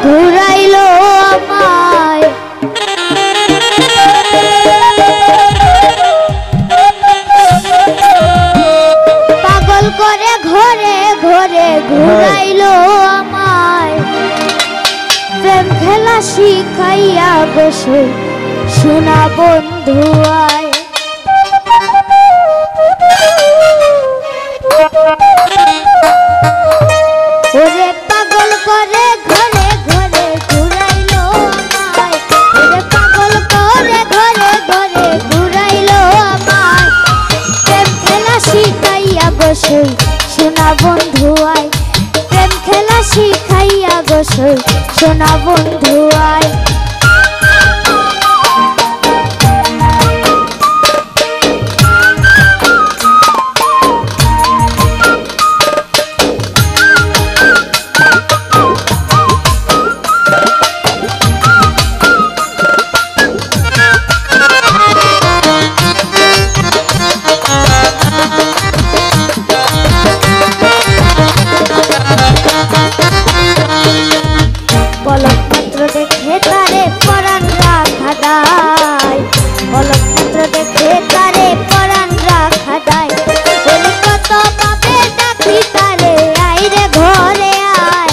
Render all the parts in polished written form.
ঘুরাইলো আমায়। পাগল করে ঘরে ঘরে ঘুরাইলো আমায়। প্রেম খেলা শিখাইয়া বসে শোনা বন্ধু আয়। ওরে পাগল করে ঘরে ঘরে ঘুরাইলো আমায়। ওরে পাগল করে ঘরে ঘরে ঘুরাইলো আমায়। প্রেম খেলা শিখাইয়া বসে শোনা বন্ধু আয়। প্রেম খেলা শিখাইয়া বসে শোনা বন্ধু আয়। পলক মাত্র দেখে তারে পরাণ রাখা দায়। পলক মাত্র দেখে তারে পরাণ রাখা দায়। বলি কত পাবে ডাকি তারে আয় রে ঘরে আয়।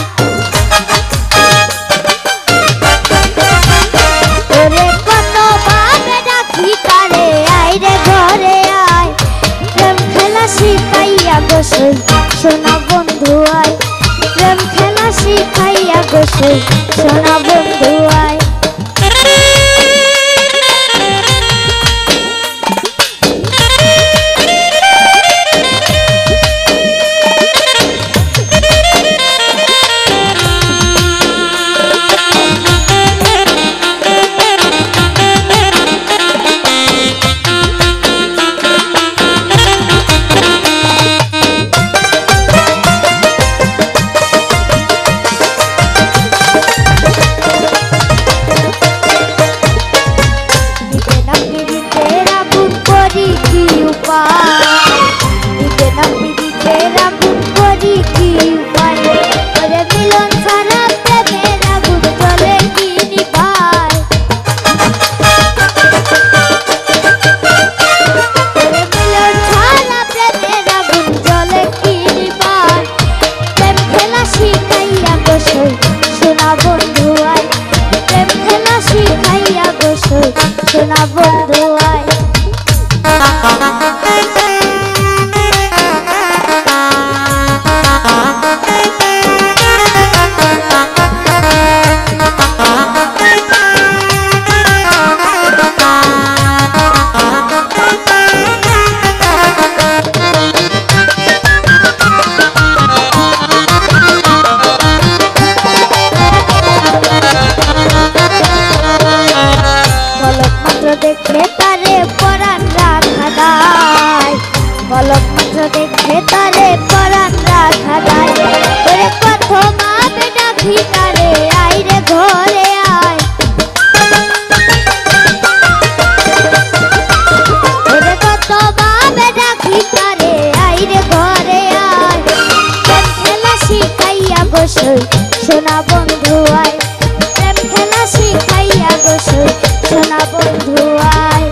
ওরে কত পাবে ডাকি তারে আয় রে ঘরে আয়। প্রেম খেলা শিখাইয়া বসে শোনা বন্ধু আয়। প্রেম খেলা শিখাইয়া বসে শোনা বন্ধু আয়। শোনা বন্ধু আয়। প্রেম খেলা শিখাইয়া বসে শোনা বন্ধু আয়। দেখে তারে পরাণ রাখা দায়। পলক মাত্র দেখে তারে পরাণ রাখা দায়। ওরে কত মাবে ডাকি তারে আয় রে ঘরে আয়। ওরে কত মাবে ডাকি তারে আয় রে ঘরে আয়। প্রেম খেলা শিখাইয়া বসে শোনা বন্ধু আয়। প্রেম খেলা শিখাইয়া বসে শোনা বন্ধু আয়।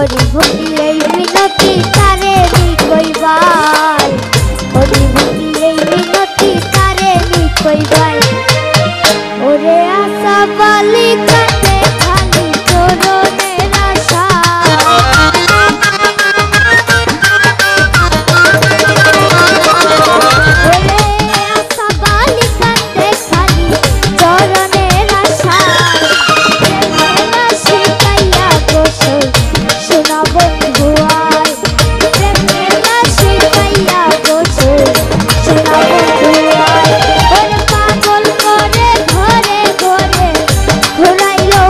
হরি ভক্তি এই মিনতি তারে নি কইবাই হরি ভক্তি এই মিনতি তারে নি কইবাই ওরে আশা বালি কাটে খালি চরণের আশা ওরে আশা বালি কাটে খালি চরণের আশা প্রেমেরা শিখাইয়া গোসল সোনা বন্ধু আয় প্রেমেরা শিখাইয়া গোসল সোনা বন্ধু আয় ওরে পাগল করে ঘরে ঘরে ঘুরাইলো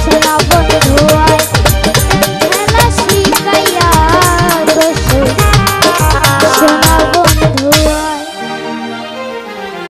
সোনা বন্ধু